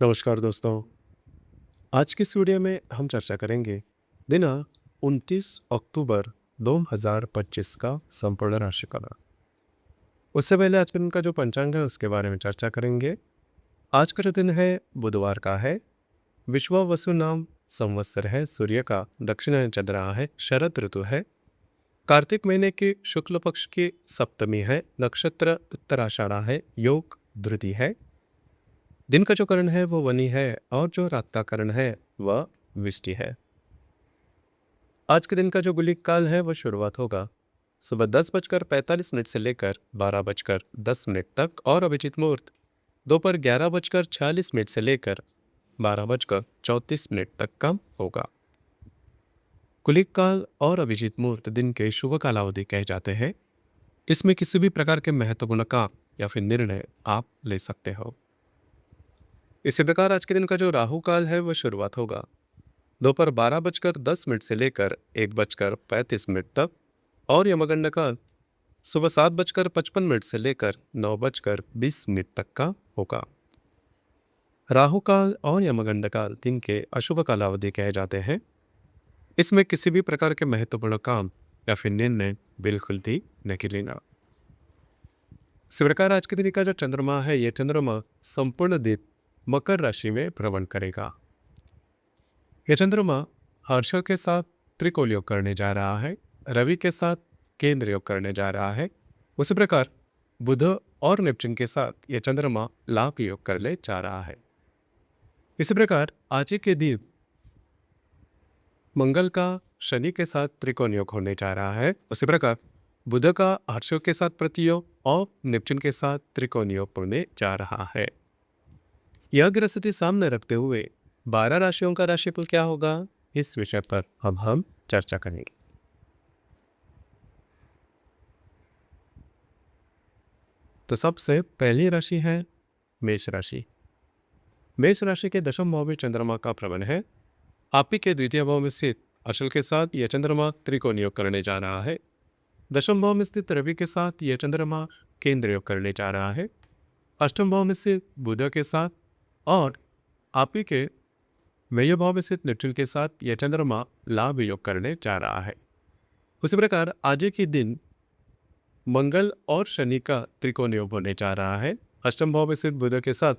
नमस्कार दोस्तों। आज की इस वीडियो में हम चर्चा करेंगे दिनांक 29 अक्टूबर 2025 का संपूर्ण राशिफल। उससे पहले आज के दिन का जो पंचांग है उसके बारे में चर्चा करेंगे। आज का जो दिन है बुधवार का है। विश्वावसु नाम संवत्सर है। सूर्य का दक्षिणायन चल रहा है। शरद ऋतु है। कार्तिक महीने की शुक्ल पक्ष की सप्तमी है। नक्षत्र उत्तराषाढ़ा है। योग धृति है। दिन का जो करण है वो वनी है और जो रात का करण है वह विष्टि है। आज के दिन का जो गुलिक काल है वह शुरुआत होगा सुबह 10:45 से लेकर 12:10 तक और अभिजीत मुहूर्त दोपहर 11:46 से लेकर 12:34 तक का होगा। गुलिक काल और अभिजीत मुहूर्त दिन के शुभ कालावधि कहे जाते हैं। इसमें किसी भी प्रकार के महत्वपूर्ण काम या फिर निर्णय आप ले सकते हो। इसी प्रकार आज के दिन का जो राहु काल है वह शुरुआत होगा दोपहर 12:10 से लेकर 1:35 तक और यमगंड काल सुबह 7:55 से लेकर 9:20 तक का होगा। राहु काल और यमगंड काल दिन के अशुभ कालावधि कहे जाते हैं। इसमें किसी भी प्रकार के महत्वपूर्ण काम या फिर निर्णय बिल्कुल भी नहीं लेना। इसी प्रकार आज के दिन का जो चंद्रमा है यह चंद्रमा संपूर्ण दिन मकर राशि में भ्रमण करेगा। यह चंद्रमा हर्षल के साथ त्रिकोण योग करने जा रहा है। रवि के साथ केंद्र योग करने जा रहा है। उसी प्रकार बुध और नेपच्यून के साथ यह चंद्रमा लाभ योग करने जा रहा है। इसी प्रकार आज के दिन मंगल का शनि के साथ त्रिकोण योग होने जा रहा है। उसी प्रकार बुध का हर्षल के साथ प्रतियोग और नेपच्यून के साथ त्रिकोण योग होने जा रहा है। यह ग्रह स्थिति सामने रखते हुए 12 राशियों का राशिफल क्या होगा इस विषय पर अब हम चर्चा करेंगे। तो सबसे पहली राशि है मेष राशि। मेष राशि के दशम भाव में चंद्रमा का भ्रमण है। आप ही के द्वितीय भाव में स्थित अचल के साथ यह चंद्रमा त्रिकोण योग करने जा रहा है। दशम भाव में स्थित रवि के साथ यह चंद्रमा केंद्र योग करने जा रहा है। अष्टम भाव में स्थित बुध के साथ और आप ही के व्यय भाव में स्थित नेपच्यून के साथ यह चंद्रमा लाभ योग करने जा रहा है। उसी प्रकार आज के दिन मंगल और शनि का त्रिकोण योग होने जा रहा है। अष्टम भाव में स्थित बुध के साथ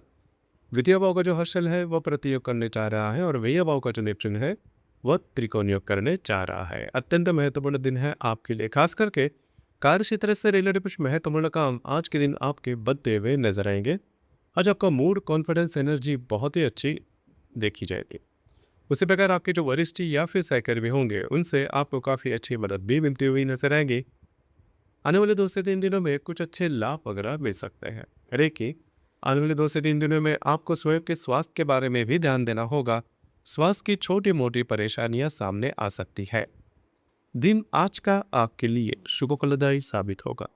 द्वितीय भाव का जो हर्षल है वह प्रतियोग करने जा रहा है और व्यय भाव का जो नेपच्यून है वह त्रिकोण योग करने जा रहा है। अत्यंत महत्वपूर्ण दिन है आपके लिए। खास करके कार्य क्षेत्र से रिलेटेड कुछ महत्वपूर्ण काम आज के दिन आपके बढ़ते हुए नजर आएंगे। आज आपका मूड, कॉन्फिडेंस, एनर्जी बहुत ही अच्छी देखी जाएगी। उसी प्रकार आपके जो वरिष्ठ या फिर सहकर्मी होंगे उनसे आपको काफ़ी अच्छी मदद भी मिलती हुई नजर आएगी। आने वाले 2 से 3 दिनों में कुछ अच्छे लाभ वगैरह मिल सकते हैं। लेकिन आने वाले 2 से 3 दिनों में आपको स्वयं के स्वास्थ्य के बारे में भी ध्यान देना होगा। स्वास्थ्य की छोटी मोटी परेशानियां सामने आ सकती है। दिन आज का आपके लिए शुभ फलदायी साबित होगा।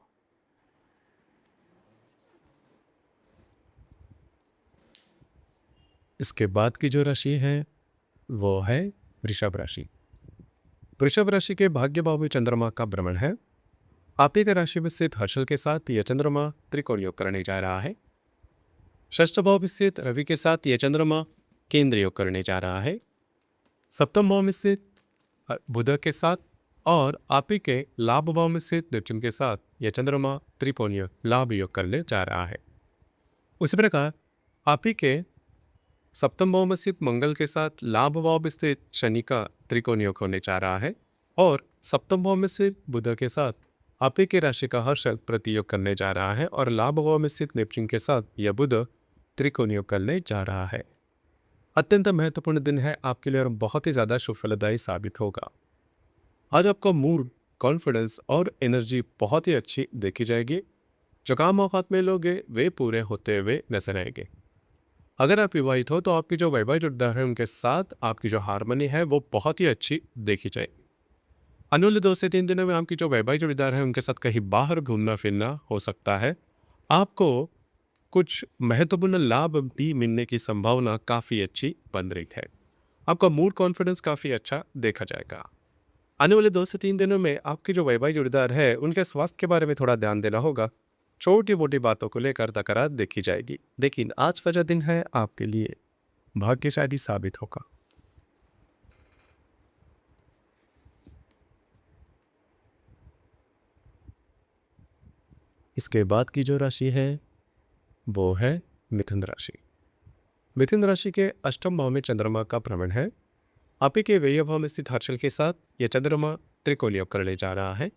इसके बाद की जो राशि है वो है वृषभ राशि। वृषभ राशि के भाग्य भाव में चंद्रमा का भ्रमण है। आप ही के राशि में स्थित हर्षल के साथ यह चंद्रमा त्रिकोण योग करने जा रहा है। षष्ठ भाव में स्थित रवि के साथ यह चंद्रमा केंद्र योग करने जा रहा है। सप्तम भाव में स्थित बुध के साथ और आप ही के लाभ भाव में स्थित नेपच्यून के साथ यह चंद्रमा त्रिकोण योग लाभ योग करने जा रहा है। उसी प्रकार आप ही के सप्तम भाव में स्थित मंगल के साथ लाभ भाव में स्थित शनि का त्रिकोण योग होने जा रहा है और सप्तम भाव में स्थित बुध के साथ आप ही के राशि का हर्षल प्रतियोग करने जा रहा है और लाभ भाव में स्थित नेपच्यून के साथ यह बुध त्रिकोण योग करने जा रहा है। अत्यंत महत्वपूर्ण दिन है आपके लिए और बहुत ही ज़्यादा शुभ फलदायी साबित होगा। आज आपका मूड, कॉन्फिडेंस और एनर्जी बहुत ही अच्छी देखी जाएगी। जो काम आप हाथ में लोगे वे पूरे होते हुए नजर आएंगे। अगर आप विवाहित हो तो आपकी जो वैवाहिक जोड़ीदार है उनके साथ आपकी जो हारमोनी है वो बहुत ही अच्छी देखी जाएगी। आने वाले 2 से 3 दिनों में आपकी जो वैवाहिक जोड़ीदार है उनके साथ कहीं बाहर घूमना फिरना हो सकता है। आपको कुछ महत्वपूर्ण लाभ भी मिलने की संभावना काफ़ी अच्छी बन रही है। आपका मूड, कॉन्फिडेंस काफ़ी अच्छा देखा जाएगा। आने वाले 2 से 3 दिनों में आपकी जो वैवाहिक जोड़ीदार है उनके स्वास्थ्य के बारे में थोड़ा ध्यान देना होगा। छोटी मोटी बातों को लेकर तकरार देखी जाएगी। लेकिन आज का जो दिन है आपके लिए भाग्यशाली साबित होगा। इसके बाद की जो राशि है वो है मिथुन राशि। मिथुन राशि के अष्टम भाव में चंद्रमा का भ्रमण है। आप ही के व्यय भाव में स्थित हर्षल के साथ यह चंद्रमा त्रिकोण योग करने जा रहा है।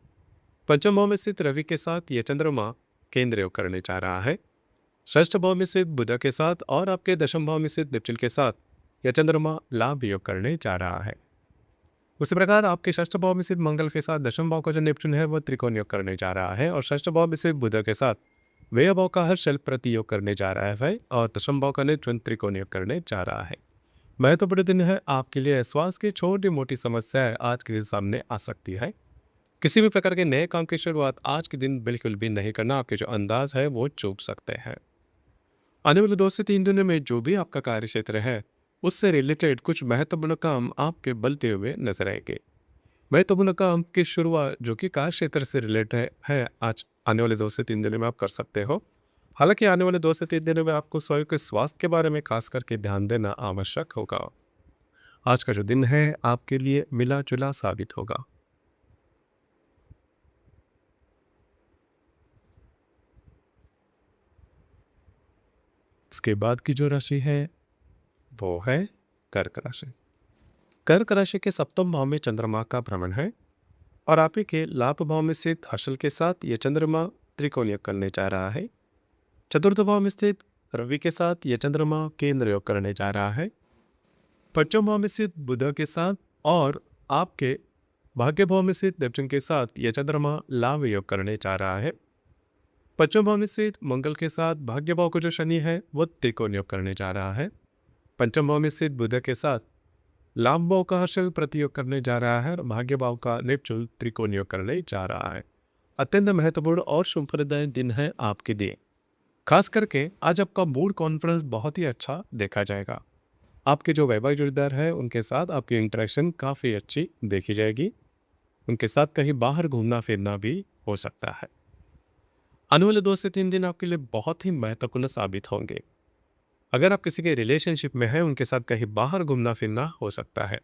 पंचम भाव में स्थित रवि के साथ यह चंद्रमा केंद्र योग करने जा रहा है। षष्ठ भाव में स्थित बुध के साथ और आपके दशम भाव में स्थित नेपच्यून के साथ यह चंद्रमा लाभ योग करने जा रहा है। उसी प्रकार आपके षष्ठ भाव में स्थित मंगल के साथ दशम भाव का जो नेपच्यून है वह त्रिकोण योग करने जा रहा है और षष्ठ भाव में स्थित बुध के साथ व्यय भाव का हर्षल प्रति योग करने जा रहा है भाई और दशम भाव का नेपच्यून त्रिकोण योग करने जा रहा है। महत्वपूर्ण दिन है आपके लिए। स्वास्थ्य की छोटी मोटी समस्याएं आज के दिन सामने आ सकती है। किसी भी प्रकार के नए काम की शुरुआत आज के दिन बिल्कुल भी नहीं करना। आपके जो अंदाज है वो चूक सकते हैं। आने वाले 2 से 3 दिनों में जो भी आपका कार्य क्षेत्र है उससे रिलेटेड कुछ महत्वपूर्ण काम आपके बनते हुए नजर आएंगे। महत्वपूर्ण काम की शुरुआत जो कि कार्य क्षेत्र से रिलेटेड है आज आने वाले 2 से 3 दिनों में आप कर सकते हो। हालांकि आने वाले 2 से 3 दिनों में आपको स्वयं के स्वास्थ्य के बारे में खास करके ध्यान देना आवश्यक होगा। आज का जो दिन है आपके लिए मिला जुला साबित होगा। इसके बाद की जो राशि है वो है कर्क राशि। कर्क राशि के सप्तम भाव में चंद्रमा का भ्रमण है और आप ही के लाभ भाव में स्थित हर्षल के साथ यह चंद्रमा त्रिकोण योग करने जा रहा है। चतुर्थ भाव में स्थित रवि के साथ यह चंद्रमा केंद्र योग करने जा रहा है। पंचम भाव में स्थित बुध के साथ और आपके भाग्य भाव में स्थित नेपच्यून के साथ यह चंद्रमा लाभ योग करने जा रहा है। पंचम भाव में स्थित मंगल के साथ भाग्य भाव को जो शनि है वह त्रिकोण योग करने जा रहा है। पंचम भाव में स्थित बुध के साथ लाभ भाव का हर्षल प्रतियोग करने जा रहा है और भाग्य भाव का नेपच्यून त्रिकोण योग करने जा रहा है। अत्यंत महत्वपूर्ण और शुभप्रदायक दिन है आपके लिए। खास करके आज आपका मूड कॉन्फ्रेंस बहुत ही अच्छा देखा जाएगा। आपके जो वैवाहिक जोड़ीदार है उनके साथ आपकी इंटरेक्शन काफ़ी अच्छी देखी जाएगी। उनके साथ कहीं बाहर घूमना फिरना भी हो सकता है। आने वाले 2 से 3 दिन आपके लिए बहुत ही महत्वपूर्ण साबित होंगे। अगर आप किसी के रिलेशनशिप में हैं उनके साथ कहीं बाहर घूमना फिरना हो सकता है।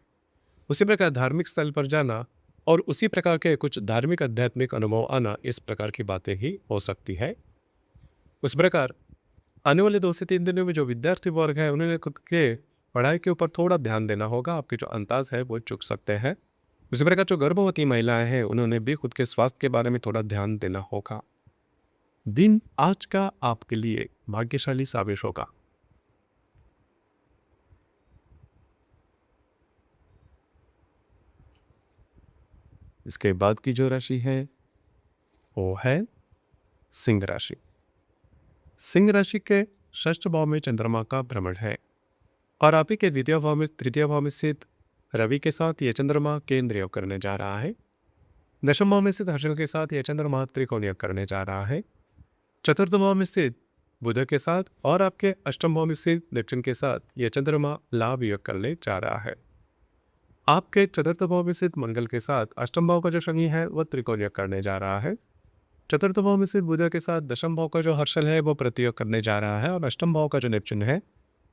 उसी प्रकार धार्मिक स्थल पर जाना और उसी प्रकार के कुछ धार्मिक आध्यात्मिक अनुभव आना, इस प्रकार की बातें ही हो सकती है। उस प्रकार आने वाले 2 से 3 दिनों में जो विद्यार्थी वर्ग है उन्होंने खुद के पढ़ाई के ऊपर थोड़ा ध्यान देना होगा। आपके जो अंदाज है वो चूक सकते हैं। उसी प्रकार जो गर्भवती महिलाएं हैं उन्होंने भी खुद के स्वास्थ्य के बारे में थोड़ा ध्यान देना होगा। दिन आज का आपके लिए भाग्यशाली साबित होगा। इसके बाद की जो राशि है वो है सिंह राशि। सिंह राशि के षष्ठ भाव में चंद्रमा का भ्रमण है और आप ही के द्वितीय भाव में तृतीय भाव में स्थित रवि के साथ यह चंद्रमा केंद्र योग करने जा रहा है। दशम भाव में स्थित हर्षल के साथ यह चंद्रमा त्रिकोण योग करने जा रहा है। चतुर्थ भाव में स्थित बुध के साथ और आपके अष्टम भाव में स्थित नेपच्यून के साथ यह चंद्रमा लाभ योग करने जा रहा है। आपके चतुर्थ भाव में स्थित मंगल के साथ अष्टम भाव का जो शनि है वह त्रिकोण योग करने जा रहा है। चतुर्थ भाव में स्थित बुध के साथ दशम भाव का जो हर्षल है वह प्रतियोग करने जा रहा है और अष्टम भाव का जो नेपच्यून है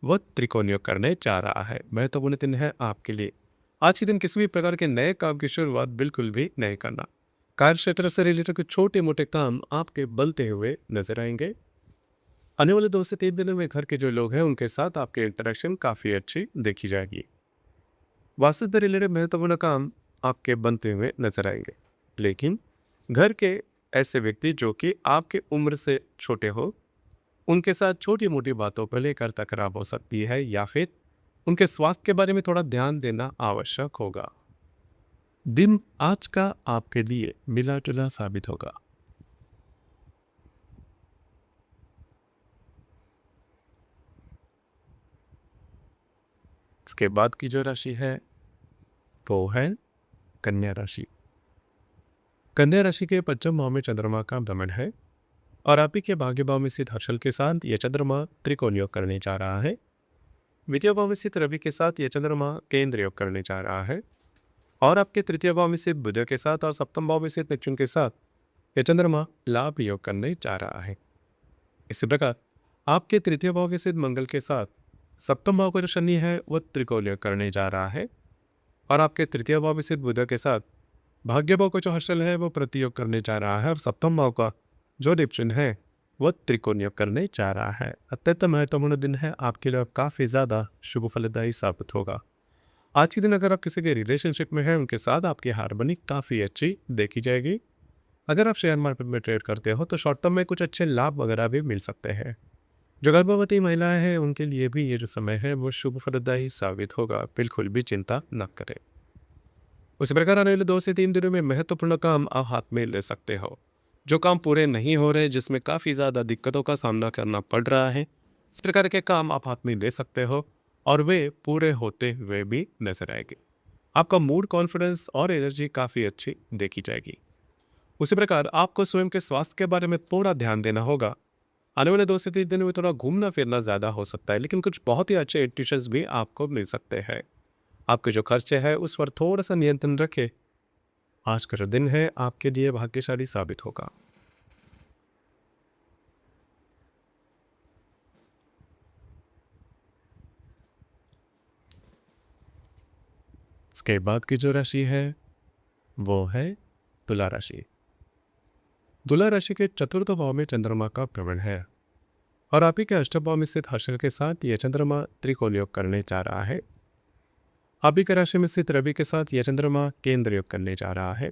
वह त्रिकोण योग करने जा रहा है। महत्वपूर्ण दिन है आपके लिए। आज के दिन किसी भी प्रकार के नए काम की शुरुआत बिल्कुल भी नहीं करना। कार्य क्षेत्र से रिलेटेड कुछ छोटे मोटे काम आपके बनते हुए नजर आएंगे। आने वाले 2 से 3 दिनों में घर के जो लोग हैं उनके साथ आपकी इंटरेक्शन काफ़ी अच्छी देखी जाएगी। वास्तु से रिलेटेड महत्वपूर्ण काम आपके बनते हुए नजर आएंगे। लेकिन घर के ऐसे व्यक्ति जो कि आपके उम्र से छोटे हो उनके साथ छोटी मोटी बातों को लेकर तकरार हो सकती है या फिर उनके स्वास्थ्य के बारे में थोड़ा ध्यान देना आवश्यक होगा। दिन आज का आपके लिए मिला जुला साबित होगा। इसके बाद की जो राशि है वो है कन्या राशि। कन्या राशि के पंचम भाव में चंद्रमा का भ्रमण है और आप ही के भाग्य भाव में स्थित हर्षल के साथ यह चंद्रमा त्रिकोण योग करने जा रहा है। द्वितीय भाव में स्थित रवि के साथ यह चंद्रमा केंद्र योग करने जा रहा है और आपके तृतीय भाव में स्थित बुध के साथ और सप्तम भाव में स्थित नेपच्यून के साथ यह चंद्रमा लाभ योग करने जा रहा है। इसी प्रकार आपके तृतीय भाव में स्थित मंगल के साथ सप्तम भाव का जो शनि है वह त्रिकोण योग करने जा रहा है और आपके तृतीय भाव में स्थित बुध के साथ भाग्य भाव का जो हर्षल है वो प्रतियोग करने जा रहा है और सप्तम भाव का जो डिप्शन है वह त्रिकोण योग करने जा रहा है। अत्यंत महत्वपूर्ण दिन है आपके लिए, काफ़ी ज़्यादा शुभ फलदायी साबित होगा। आज के दिन अगर आप किसी के रिलेशनशिप में हैं उनके साथ आपकी हार्मनी काफ़ी अच्छी देखी जाएगी। अगर आप शेयर मार्केट में ट्रेड करते हो तो शॉर्ट टर्म में कुछ अच्छे लाभ वगैरह भी मिल सकते हैं। जो गर्भवती महिलाएं हैं उनके लिए भी ये जो समय है वो शुभ फलदायी साबित होगा, बिल्कुल भी चिंता न करें। उसी प्रकार आने वाले 2 से 3 दिनों में महत्वपूर्ण काम आप हाथ में ले सकते हो। जो काम पूरे नहीं हो रहे, जिसमें काफ़ी ज़्यादा दिक्कतों का सामना करना पड़ रहा है, इस प्रकार के काम आप हाथ में ले सकते हो और वे पूरे होते हुए भी नजर आएंगे। आपका मूड, कॉन्फिडेंस और एनर्जी काफ़ी अच्छी देखी जाएगी। उसी प्रकार आपको स्वयं के स्वास्थ्य के बारे में थोड़ा ध्यान देना होगा। आने वाले 2 से 3 दिनों में थोड़ा घूमना फिरना ज़्यादा हो सकता है, लेकिन कुछ बहुत ही अच्छे इंट्यूशंस भी आपको मिल सकते हैं। आपके जो खर्चे हैं उस पर थोड़ा सा नियंत्रण रखें। आज का जो दिन है आपके लिए भाग्यशाली साबित होगा। इसके बाद की जो राशि है वो है तुला राशि। तुला राशि के चतुर्थ भाव में चंद्रमा का भ्रमण है और आप ही के अष्टम भाव में स्थित हर्षल के साथ यह चंद्रमा त्रिकोण योग करने जा रहा है। आप ही के राशि में स्थित रवि के साथ यह चंद्रमा केंद्र योग करने जा रहा है।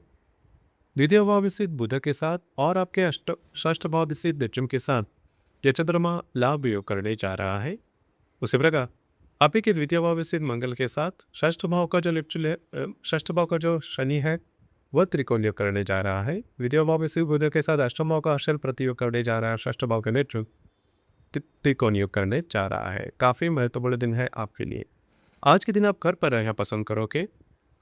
द्वितीय भाव में स्थित बुध के साथ और आपके षष्ठ भाव में स्थित निचुम के साथ यह चंद्रमा लाभ योग करने जा रहा है। उसी प्रकार आप ही के द्वितीय भाव में स्थित मंगल के साथ षष्ठ भाव का जो लिप्चुल है, षष्ठ भाव का जो शनि है वह त्रिकोण योग करने जा रहा है। द्वितीय भाव में स्थित बुध के साथ अष्टम भाव का हर्षल प्रतियोग करने जा रहा है। षष्ठ भाव के नेतृत्व त्रिकोण योग करने जा रहा है। काफ़ी महत्वपूर्ण दिन है आपके लिए। आज के दिन आप घर पर रहना पसंद करोगे,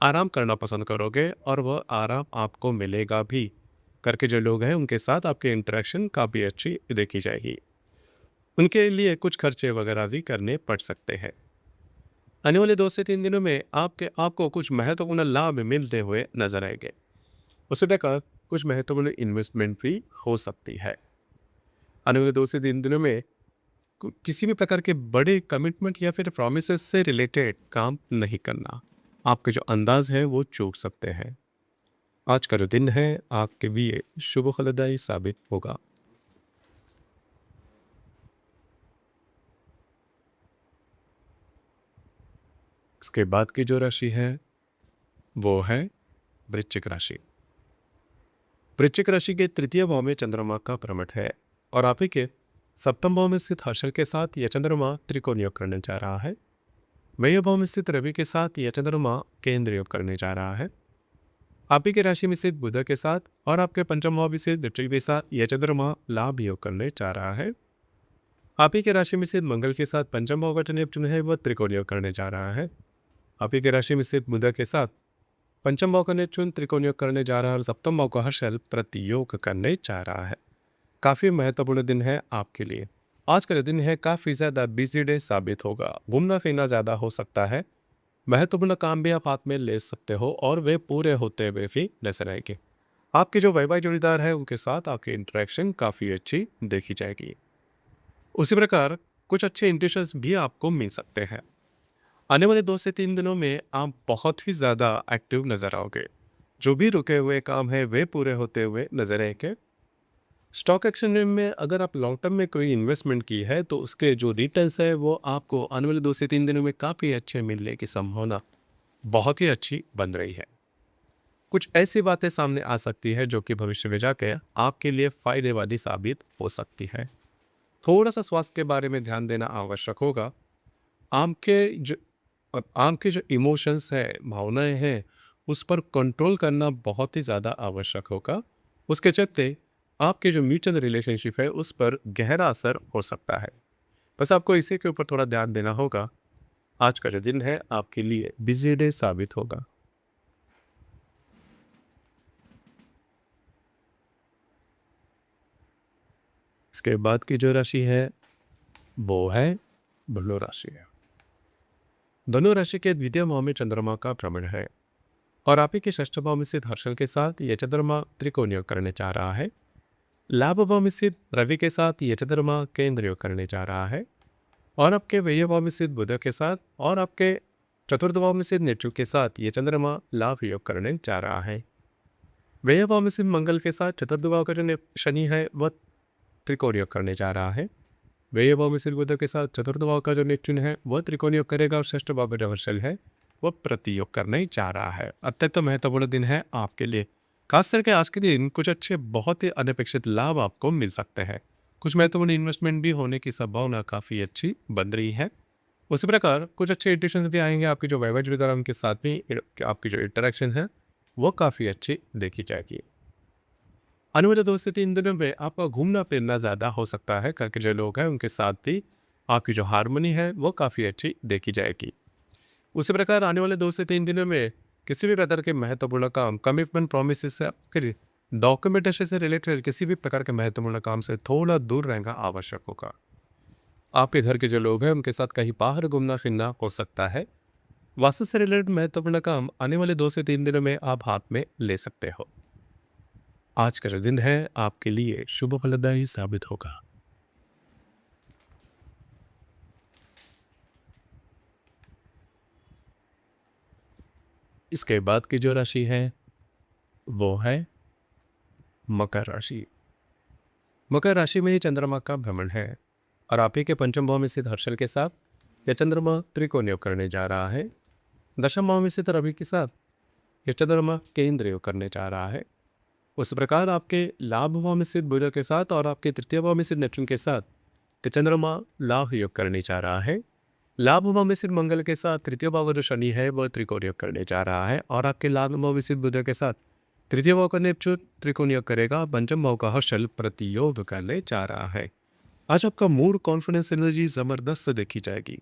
आराम करना पसंद करोगे और वह आराम आपको मिलेगा भी। घर के जो लोग हैं उनके साथ आपकी इंटरेक्शन काफ़ी अच्छी देखी जाएगी। उनके लिए कुछ खर्चे वगैरह भी करने पड़ सकते हैं। आने वाले 2 से 3 दिनों में आपको कुछ महत्वपूर्ण लाभ मिलते हुए नजर आएंगे। उसी प्रकार कुछ महत्वपूर्ण इन्वेस्टमेंट भी हो सकती है। आने वाले 2 से 3 दिनों में किसी भी प्रकार के बड़े कमिटमेंट या फिर प्रॉमिसेस से रिलेटेड काम नहीं करना। आपके जो अंदाज है वो चूक सकते हैं। आज का जो दिन है आपके लिए शुभ फलदायी साबित होगा। इसके बाद की जो राशि है वो है वृश्चिक राशि। वृश्चिक राशि के तृतीय भाव में चंद्रमा का भ्रमण है और आप ही के सप्तम भाव में स्थित हर्षल के साथ यह चंद्रमा त्रिकोण योग करने जा रहा है। व्यय भाव में स्थित रवि के साथ यह चंद्रमा केंद्र योग करने जा रहा है। आप ही के राशि में स्थित बुध के साथ और आपके पंचम भाव में स्थित दृष्टि के साथ यह चंद्रमा लाभ योग करने जा रहा है। आप ही के राशि में स्थित मंगल के साथ पंचम भाव का जो नेपच्यून है वह त्रिकोण योग करने जा रहा है। आप ही के राशि में स्थित बुध के साथ पंचम भाव का नेपच्यून त्रिकोण योग करने जा रहा है और सप्तम भाव का हर्षल प्रतियोग करने जा रहा है। काफ़ी महत्वपूर्ण दिन है आपके लिए। आज का दिन है काफ़ी ज़्यादा बिजी डे साबित होगा। घूमना फिरना ज़्यादा हो सकता है। महत्वपूर्ण काम भी आप हाथ में ले सकते हो और वे पूरे होते हुए भी नजर आएंगे। आपके जो वैवाहिक जोड़ीदार है उनके साथ आपकी इंटरेक्शन काफ़ी अच्छी देखी जाएगी। उसी प्रकार कुछ अच्छे इंट्यूशंस भी आपको मिल सकते हैं। आने वाले 2 से 3 दिनों में आप बहुत ही ज़्यादा एक्टिव नजर आओगे। जो भी रुके हुए काम है वे पूरे होते हुए नजर आएंगे। स्टॉक एक्सचेंज में अगर आप लॉन्ग टर्म में कोई इन्वेस्टमेंट की है तो उसके जो रिटर्न्स है वो आपको आने वाले 2 से 3 दिनों में काफ़ी अच्छे मिलने की संभावना बहुत ही अच्छी बन रही है। कुछ ऐसी बातें सामने आ सकती है जो कि भविष्य में जाकर आपके लिए फायदे वाली साबित हो सकती है। थोड़ा सा स्वास्थ्य के बारे में ध्यान देना आवश्यक होगा। आपके जो इमोशंस है, भावनाएं हैं, उस पर कंट्रोल करना बहुत ही ज़्यादा आवश्यक होगा। उसके चलते आपके जो म्यूचुअल रिलेशनशिप है उस पर गहरा असर हो सकता है। बस आपको इसी के ऊपर थोड़ा ध्यान देना होगा। आज का जो दिन है आपके लिए बिजी डे साबित होगा। इसके बाद की जो राशि है वो है धनु राशि है। धनु राशि के द्वितीय भाव में चंद्रमा का भ्रमण है और आप ही के षष्ठ भाव में स्थित हर्षल के साथ यह चंद्रमा त्रिकोण योग करने जा रहा है। लाभ भाव में स्थित रवि के साथ यह चंद्रमा केंद्र योग करने जा रहा है और आपके व्यय भाव में स्थित बुध के साथ और आपके चतुर्थ भाव में स्थित नेतृत्व के साथ ये चंद्रमा लाभ योग करने जा रहा है। व्यय भाव में स्थित मंगल के साथ चतुर्थ भाव का जो शनि है वह त्रिकोण योग करने जा रहा है। व्यय भाव में स्थित बुध के साथ चतुर्थ भाव का जो नेपच्यून है वह त्रिकोण योग करेगा और षष्ठ भाव का जो हर्षल है वह प्रतियोग करने जा रहा है। अत्यंत महत्वपूर्ण दिन है आपके लिए। खास करके आज के दिन कुछ अच्छे बहुत ही अनपेक्षित लाभ आपको मिल सकते हैं। कुछ महत्वपूर्ण इन्वेस्टमेंट भी होने की संभावना काफ़ी अच्छी बन रही है। उसी प्रकार कुछ अच्छे इंट्यूशन भी आएंगे। आपकी जो वैवाहिक जुड़ेदार उनके साथ भी आपकी जो इंटरेक्शन है वो काफ़ी अच्छी देखी जाएगी। आने वाले 2 से 3 दिनों में आपका घूमना फिरना ज़्यादा हो सकता है, क्योंकि जो लोग हैं उनके साथ भी आपकी जो हारमोनी है वो काफ़ी अच्छी देखी जाएगी। उसी प्रकार आने वाले 2 से 3 दिनों में किसी भी प्रकार के महत्वपूर्ण काम, कमिटमेंट, प्रोमिस से फिर डॉक्यूमेंटेशन से रिलेटेड किसी भी प्रकार के महत्वपूर्ण काम से थोड़ा दूर रहना आवश्यक होगा। आपके घर के जो लोग हैं उनके साथ कहीं बाहर घूमना फिरना हो सकता है। वास्तु से रिलेटेड महत्वपूर्ण काम आने वाले 2 से 3 दिनों में आप हाथ में ले सकते हो। आज का जो दिन है आपके लिए शुभ फलदायी साबित होगा। इसके बाद की जो राशि है वो है मकर राशि। मकर राशि में ही चंद्रमा का भ्रमण है और आप ही के पंचम भाव में स्थित हर्षल के साथ यह चंद्रमा त्रिकोण योग करने जा रहा है। दशम भाव में स्थित रवि के साथ यह चंद्रमा केंद्र योग करने जा रहा है। उस प्रकार आपके लाभ भाव में स्थित बुध के साथ और आपके तृतीय भाव में स्थित नेपच्यून के साथ यह चंद्रमा लाभ योग करने जा रहा है। लाभ भाव में स्थित मंगल के साथ तृतीय भाव का जो शनि है वह त्रिकोण योग करने जा रहा है और आपके लाभ भाव में स्थित बुध के साथ तृतीय भाव का नेपच्यून त्रिकोण योग करेगा। पंचम भाव का हर्षल प्रतियोग करने जा रहा है। आज आपका मूड, कॉन्फिडेंस, एनर्जी जबरदस्त देखी जाएगी।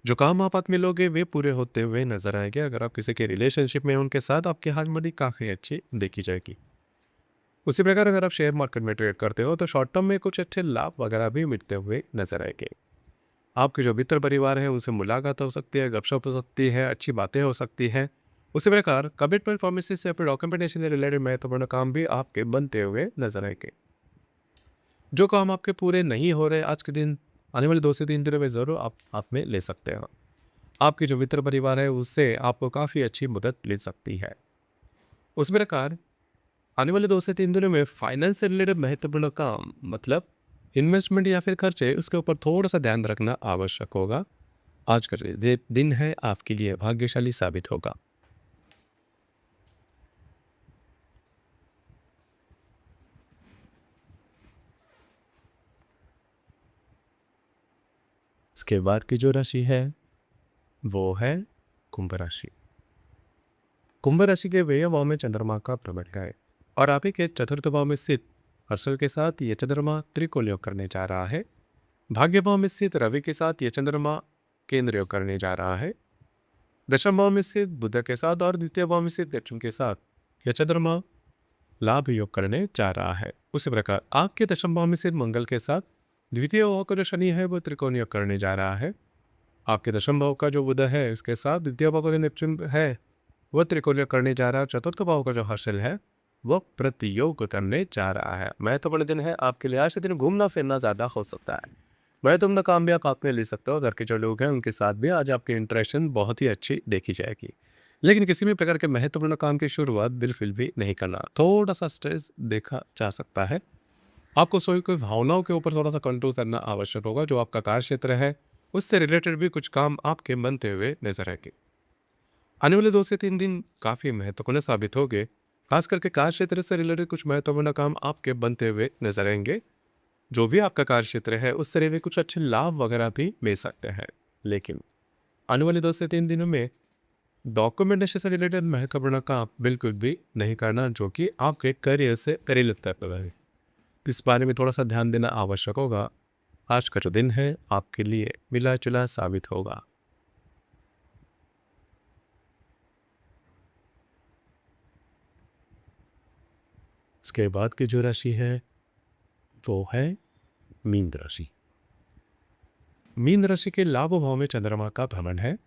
जो काम आप हाथ में लोगे वे पूरे होते हुए नजर आएंगे। अगर आप किसी के रिलेशनशिप में उनके साथ आपकी हारमोनी काफी अच्छी देखी जाएगी। उसी प्रकार अगर आप शेयर मार्केट में ट्रेड करते हो तो शॉर्ट टर्म में कुछ अच्छे लाभ वगैरह भी मिलते हुए नजर आएंगे। आपके जो मित्र परिवार है उनसे मुलाकात हो सकती है, गपशप हो सकती है, अच्छी बातें हो सकती हैं। उसी प्रकार कमिटमेंट, प्रोमिस से अपने डॉक्यूमेंटेशन से रिलेटेड महत्वपूर्ण काम भी आपके बनते हुए नजर आएंगे। जो काम आपके पूरे नहीं हो रहे आज के दिन आने वाले 2 से 3 दिनों में जरूर आप हाथ में ले सकते हो। आपके जो मित्र परिवार है उससे आपको काफ़ी अच्छी मदद मिल सकती है। उस प्रकार आने वाले 2 से 3 दिनों में फाइनेंस से रिलेटेड महत्वपूर्ण काम, मतलब इन्वेस्टमेंट या फिर खर्चे, उसके ऊपर थोड़ा सा ध्यान रखना आवश्यक होगा। आज का जो दिन है आपके लिए भाग्यशाली साबित होगा। इसके बाद की जो राशि है वो है कुंभ राशि। कुंभ राशि के व्यय भाव में चंद्रमा का भ्रमण है और आप ही के चतुर्थ भाव में स्थित हर्षल के साथ यह चंद्रमा त्रिकोण योग करने जा रहा है। भाग्य भाव में स्थित रवि के साथ यह चंद्रमा केंद्र योग करने जा रहा है। दशम भाव में स्थित बुध के साथ और द्वितीय भाव में स्थित नेपच्यून के साथ यह चंद्रमा लाभ योग करने जा रहा है। उसी प्रकार आपके दशम भाव में स्थित मंगल के साथ द्वितीय भाव का जो शनि है वह त्रिकोण योग करने जा रहा है। आपके दशम भाव का जो बुध है इसके साथ द्वितीय भाव का जो नेपच्यून है वह त्रिकोण योग करने जा रहा है। चतुर्थ भाव का जो हर्षल है वह प्रतियोग करने जा रहा है। महत्वपूर्ण दिन है आपके लिए। आज के दिन घूमना फिरना ज़्यादा हो सकता है। महत्वपूर्ण काम भी आप हाथ में ले सकते हो। घर के जो लोग हैं उनके साथ भी आज आपकी इंटरेक्शन बहुत ही अच्छी देखी जाएगी। लेकिन किसी भी प्रकार के महत्वपूर्ण काम की शुरुआत बिल्कुल भी नहीं करना। थोड़ा सा स्ट्रेस देखा जा सकता है। आपको सोई कोई भावनाओं के ऊपर थोड़ा सा कंट्रोल करना आवश्यक होगा। जो आपका कार्य क्षेत्र है उससे रिलेटेड भी कुछ काम आपके बनते हुए नजर आएंगे। आने वाले 2 से 3 दिन काफ़ी महत्वपूर्ण साबित होंगे। खास करके कार्य क्षेत्र से रिलेटेड कुछ महत्वपूर्ण काम आपके बनते हुए नजर आएंगे। जो भी आपका कार्य क्षेत्र है उससे रिलेटेड कुछ अच्छे लाभ वगैरह भी मिल सकते हैं। लेकिन आने वाले 2 से 3 दिनों में डॉक्यूमेंटेशन से रिलेटेड महत्वपूर्ण काम बिल्कुल भी नहीं करना, जो कि आपके करियर से करीब लगता है। इस बारे में थोड़ा सा ध्यान देना आवश्यक होगा। आज का जो दिन है आपके लिए मिला जुला साबित होगा। इसके बाद की जो राशि है वो है मीन राशि। मीन राशि के लाभ भाव में चंद्रमा का भ्रमण है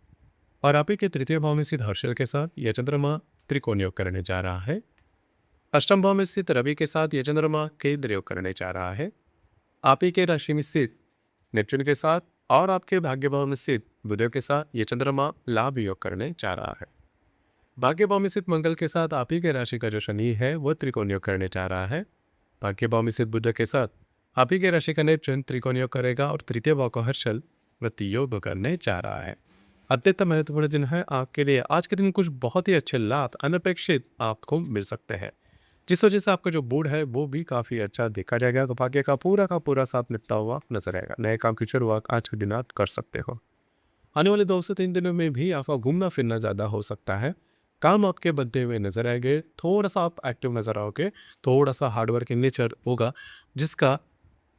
और आप ही के तृतीय भाव में स्थित हर्षल के साथ यह चंद्रमा त्रिकोण योग करने जा रहा है। अष्टम भाव में स्थित रवि के साथ यह चंद्रमा केंद्र योग करने जा रहा है। आप ही के राशि में स्थित नेपच्यून के साथ और आपके भाग्य भाव में स्थित बुध के साथ ये चंद्रमा लाभ योग करने जा रहा है। भाग्य भाव में स्थित मंगल के साथ आप ही के राशि का जो शनि है वह त्रिकोण योग करने जा रहा है। भाग्य भाव में स्थित बुध के साथ आप ही के राशि का नेपच्यून त्रिकोण योग करेगा और तृतीय भाव का हर्षल वृत्ति योग करने जा रहा है। अत्यंत महत्वपूर्ण दिन है आपके लिए। आज के दिन कुछ बहुत ही अच्छे लाभ अनपेक्षित आपको मिल सकते हैं, जिस वजह से आपका जो मूड है वो भी काफ़ी अच्छा देखा जाएगा। तो भाग्य का पूरा साथ निपटा हुआ नजर आएगा। नए काम की शुरुआत आज के दिन आप कर सकते हो। आने वाले 2 से 3 दिनों में भी आपका घूमना फिरना ज़्यादा हो सकता है। काम आपके बनते हुए नजर आएंगे, थोड़ा सा आप एक्टिव नजर आओगे, थोड़ा सा हार्डवर्क इन नेचर होगा, जिसका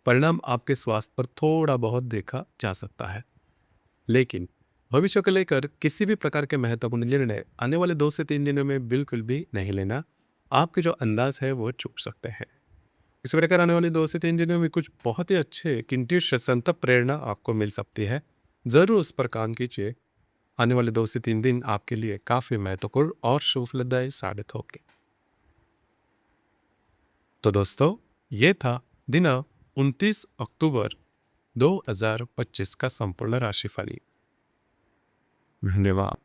परिणाम आपके स्वास्थ्य पर थोड़ा बहुत देखा जा सकता है। लेकिन भविष्य को लेकर किसी भी प्रकार के महत्वपूर्ण निर्णय आने वाले 2 से 3 दिनों में बिल्कुल भी नहीं लेना। आपके जो अंदाज है वो चूक सकते हैं। इस प्रकार आने वाले 2 से 3 दिनों में कुछ बहुत ही अच्छे किंतु संतप प्रेरणा आपको मिल सकती है। जरूर उस पर काम कीजिए। आने वाले 2 से 3 दिन आपके लिए काफी महत्वपूर्ण और शुभ फलदायी साबित होंगे। तो दोस्तों, ये था दिनांक 29 अक्टूबर 2025 का संपूर्ण राशिफल। धन्यवाद।